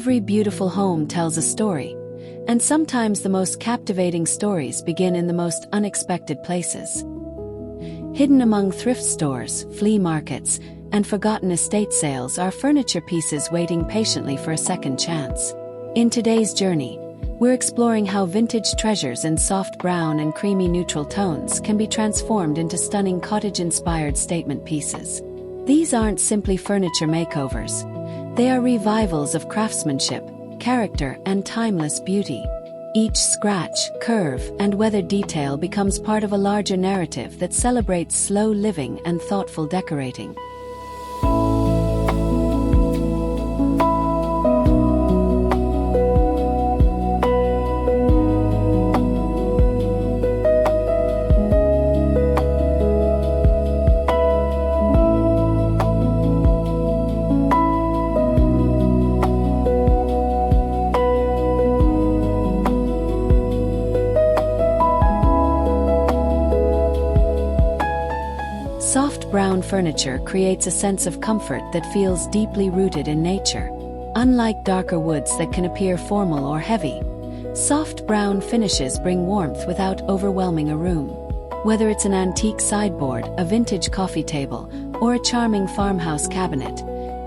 Every beautiful home tells a story, and sometimes the most captivating stories begin in the most unexpected places. Hidden among thrift stores, flea markets, and forgotten estate sales are furniture pieces waiting patiently for a second chance. In today's journey, we're exploring how vintage treasures in soft brown and creamy neutral tones can be transformed into stunning cottage-inspired statement pieces. These aren't simply furniture makeovers. They are revivals of craftsmanship, character, and timeless beauty. Each scratch, curve, and weathered detail becomes part of a larger narrative that celebrates slow living and thoughtful decorating. Soft brown furniture creates a sense of comfort that feels deeply rooted in nature. Unlike darker woods that can appear formal or heavy, soft brown finishes bring warmth without overwhelming a room. Whether it's an antique sideboard, a vintage coffee table, or a charming farmhouse cabinet,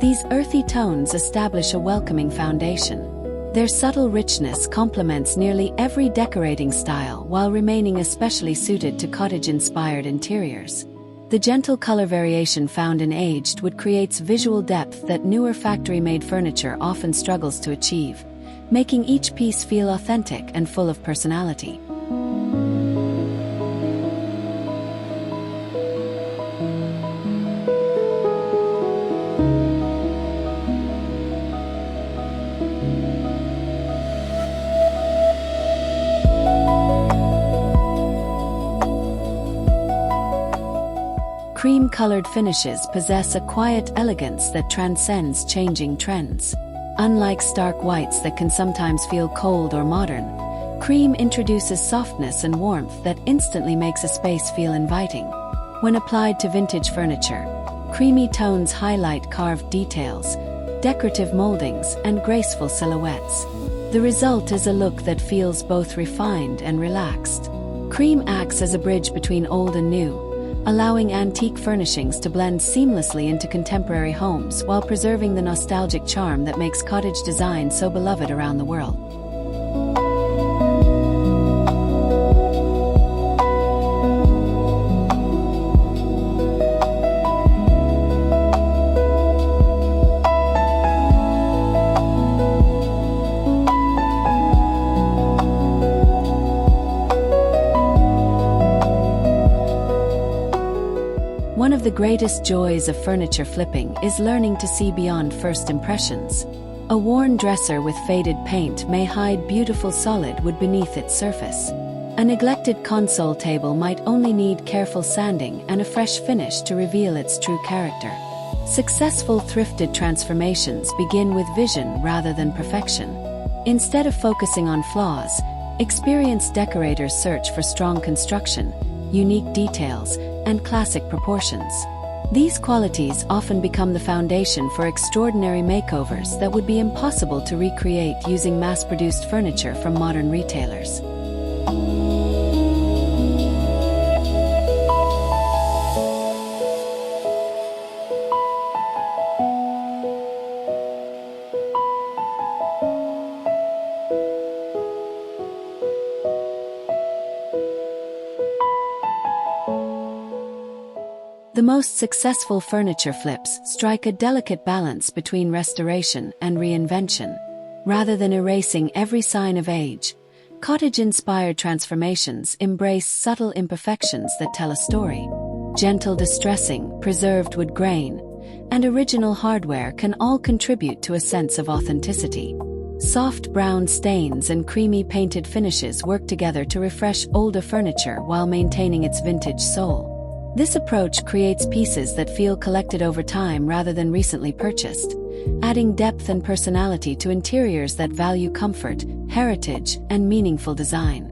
these earthy tones establish a welcoming foundation. Their subtle richness complements nearly every decorating style while remaining especially suited to cottage-inspired interiors. The gentle color variation found in aged wood creates visual depth that newer factory-made furniture often struggles to achieve, making each piece feel authentic and full of personality. Cream-colored finishes possess a quiet elegance that transcends changing trends. Unlike stark whites that can sometimes feel cold or modern, cream introduces softness and warmth that instantly makes a space feel inviting. When applied to vintage furniture, creamy tones highlight carved details, decorative moldings, and graceful silhouettes. The result is a look that feels both refined and relaxed. Cream acts as a bridge between old and new, allowing antique furnishings to blend seamlessly into contemporary homes while preserving the nostalgic charm that makes cottage design so beloved around the world. One of the greatest joys of furniture flipping is learning to see beyond first impressions. A worn dresser with faded paint may hide beautiful solid wood beneath its surface. A neglected console table might only need careful sanding and a fresh finish to reveal its true character. Successful thrifted transformations begin with vision rather than perfection. Instead of focusing on flaws, experienced decorators search for strong construction, unique details, and classic proportions. These qualities often become the foundation for extraordinary makeovers that would be impossible to recreate using mass-produced furniture from modern retailers. The most successful furniture flips strike a delicate balance between restoration and reinvention. Rather than erasing every sign of age, cottage-inspired transformations embrace subtle imperfections that tell a story. Gentle distressing, preserved wood grain, and original hardware can all contribute to a sense of authenticity. Soft brown stains and creamy painted finishes work together to refresh older furniture while maintaining its vintage soul. This approach creates pieces that feel collected over time rather than recently purchased, adding depth and personality to interiors that value comfort, heritage, and meaningful design.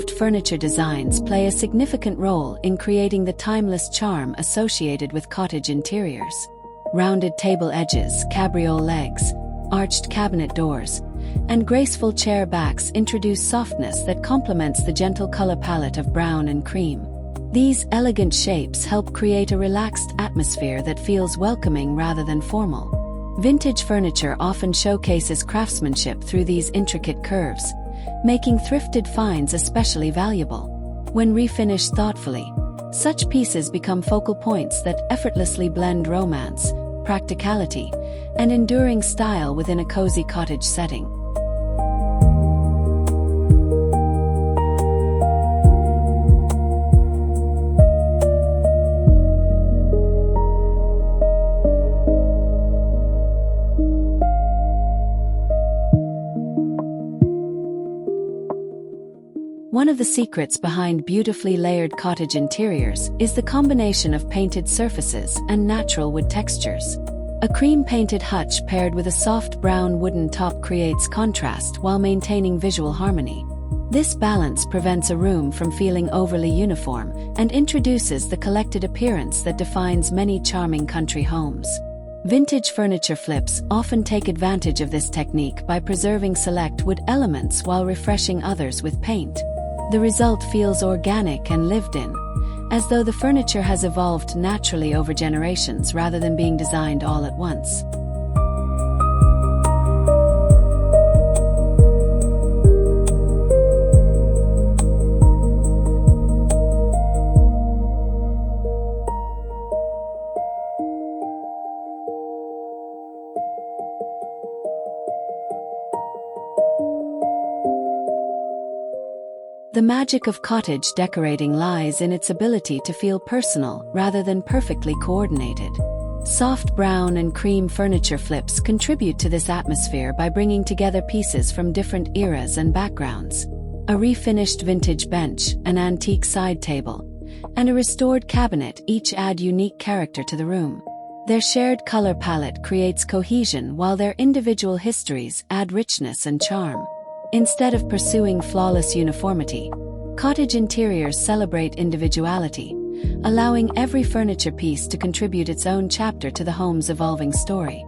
carved furniture designs play a significant role in creating the timeless charm associated with cottage interiors. Rounded table edges, cabriole legs, arched cabinet doors, and graceful chair backs introduce softness that complements the gentle color palette of brown and cream. These elegant shapes help create a relaxed atmosphere that feels welcoming rather than formal. Vintage furniture often showcases craftsmanship through these intricate curves, making thrifted finds especially valuable. When refinished thoughtfully, such pieces become focal points that effortlessly blend romance, practicality, and enduring style within a cozy cottage setting. One of the secrets behind beautifully layered cottage interiors is the combination of painted surfaces and natural wood textures. A cream-painted hutch paired with a soft brown wooden top creates contrast while maintaining visual harmony. This balance prevents a room from feeling overly uniform and introduces the collected appearance that defines many charming country homes. Vintage furniture flips often take advantage of this technique by preserving select wood elements while refreshing others with paint. The result feels organic and lived in, as though the furniture has evolved naturally over generations rather than being designed all at once. The magic of cottage decorating lies in its ability to feel personal rather than perfectly coordinated. Soft brown and cream furniture flips contribute to this atmosphere by bringing together pieces from different eras and backgrounds. A refinished vintage bench, an antique side table, and a restored cabinet each add unique character to the room. Their shared color palette creates cohesion while their individual histories add richness and charm. Instead of pursuing flawless uniformity, cottage interiors celebrate individuality, allowing every furniture piece to contribute its own chapter to the home's evolving story.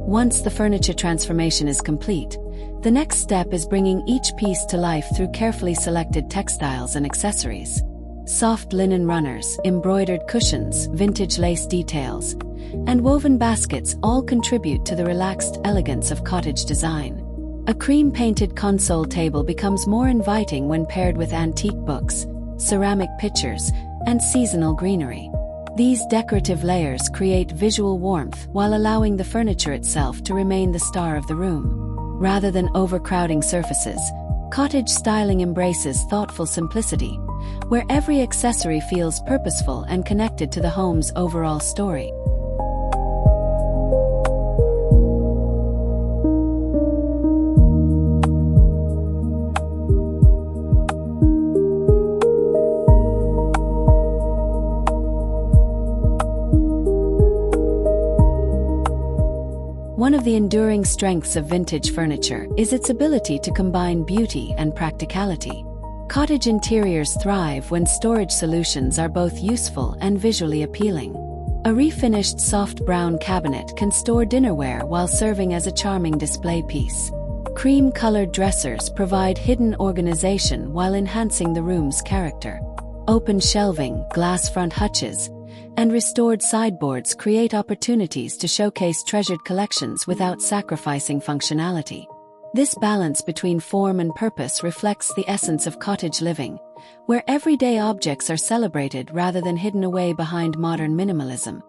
Once the furniture transformation is complete, the next step is bringing each piece to life through carefully selected textiles and accessories. Soft linen runners, embroidered cushions, vintage lace details, and woven baskets all contribute to the relaxed elegance of cottage design. A cream-painted console table becomes more inviting when paired with antique books, ceramic pitchers, and seasonal greenery. These decorative layers create visual warmth while allowing the furniture itself to remain the star of the room. Rather than overcrowding surfaces, cottage styling embraces thoughtful simplicity, where every accessory feels purposeful and connected to the home's overall story. One of the enduring strengths of vintage furniture is its ability to combine beauty and practicality. Cottage interiors thrive when storage solutions are both useful and visually appealing. A refinished soft brown cabinet can store dinnerware while serving as a charming display piece. Cream-colored dressers provide hidden organization while enhancing the room's character. Open shelving, glass front hutches, and restored sideboards create opportunities to showcase treasured collections without sacrificing functionality. This balance between form and purpose reflects the essence of cottage living, where everyday objects are celebrated rather than hidden away behind modern minimalism.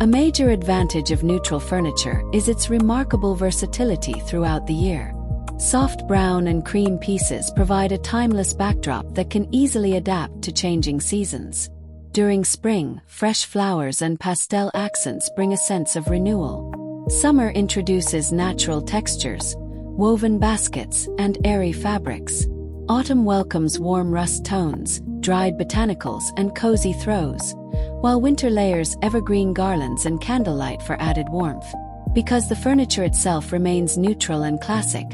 A major advantage of neutral furniture is its remarkable versatility throughout the year. Soft brown and cream pieces provide a timeless backdrop that can easily adapt to changing seasons. During spring, fresh flowers and pastel accents bring a sense of renewal. Summer introduces natural textures, woven baskets, and airy fabrics. Autumn welcomes warm rust tones, dried botanicals, and cozy throws, while winter layers evergreen garlands and candlelight for added warmth. Because the furniture itself remains neutral and classic,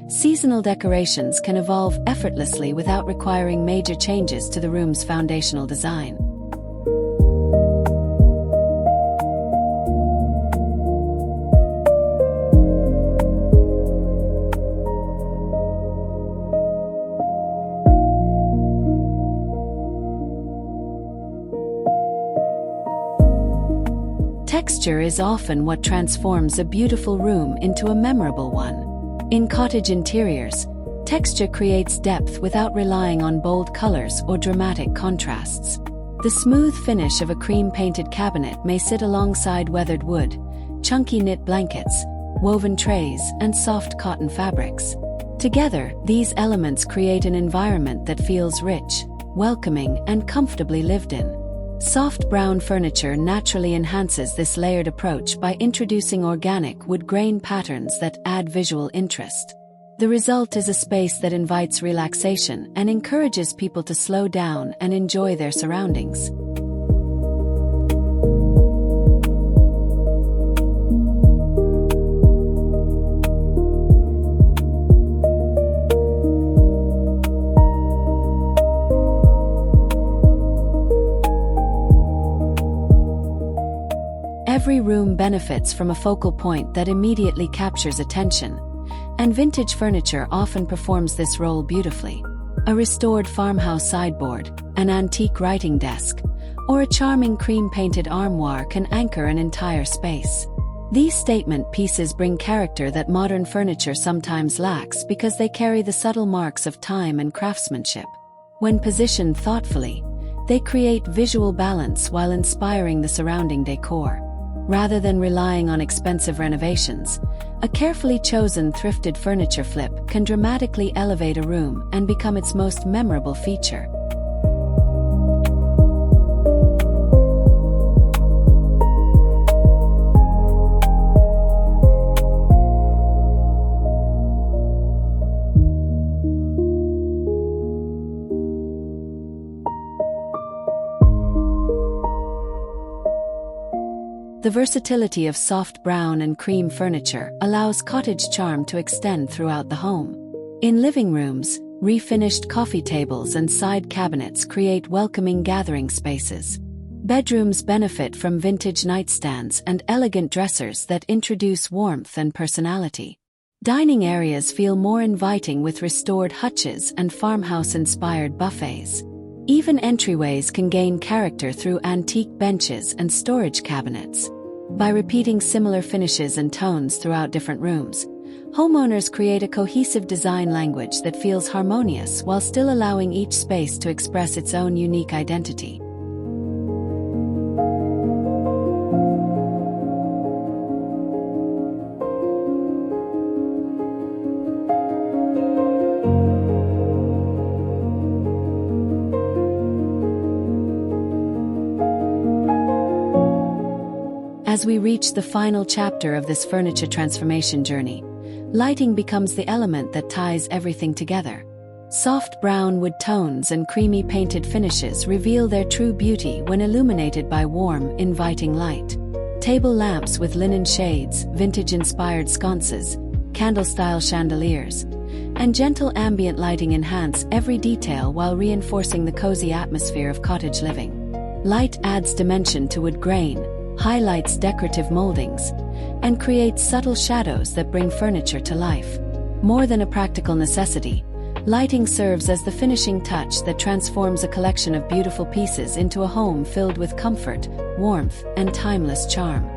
seasonal decorations can evolve effortlessly without requiring major changes to the room's foundational design. Texture is often what transforms a beautiful room into a memorable one. In cottage interiors, texture creates depth without relying on bold colors or dramatic contrasts. The smooth finish of a cream-painted cabinet may sit alongside weathered wood, chunky knit blankets, woven trays, and soft cotton fabrics. Together, these elements create an environment that feels rich, welcoming, and comfortably lived in. Soft brown furniture naturally enhances this layered approach by introducing organic wood grain patterns that add visual interest. The result is a space that invites relaxation and encourages people to slow down and enjoy their surroundings. Every room benefits from a focal point that immediately captures attention, and vintage furniture often performs this role beautifully. A restored farmhouse sideboard, an antique writing desk, or a charming cream-painted armoire can anchor an entire space. These statement pieces bring character that modern furniture sometimes lacks because they carry the subtle marks of time and craftsmanship. When positioned thoughtfully, they create visual balance while inspiring the surrounding decor. Rather than relying on expensive renovations, a carefully chosen thrifted furniture flip can dramatically elevate a room and become its most memorable feature. The versatility of soft brown and cream furniture allows cottage charm to extend throughout the home. In living rooms, refinished coffee tables and side cabinets create welcoming gathering spaces. Bedrooms benefit from vintage nightstands and elegant dressers that introduce warmth and personality. Dining areas feel more inviting with restored hutches and farmhouse-inspired buffets. Even entryways can gain character through antique benches and storage cabinets. By repeating similar finishes and tones throughout different rooms, homeowners create a cohesive design language that feels harmonious while still allowing each space to express its own unique identity. As we reach the final chapter of this furniture transformation journey, lighting becomes the element that ties everything together. Soft brown wood tones and creamy painted finishes reveal their true beauty when illuminated by warm, inviting light. Table lamps with linen shades, vintage-inspired sconces, candle-style chandeliers, and gentle ambient lighting enhance every detail while reinforcing the cozy atmosphere of cottage living. Light adds dimension to wood grain, highlights decorative moldings, and creates subtle shadows that bring furniture to life. More than a practical necessity, lighting serves as the finishing touch that transforms a collection of beautiful pieces into a home filled with comfort, warmth, and timeless charm.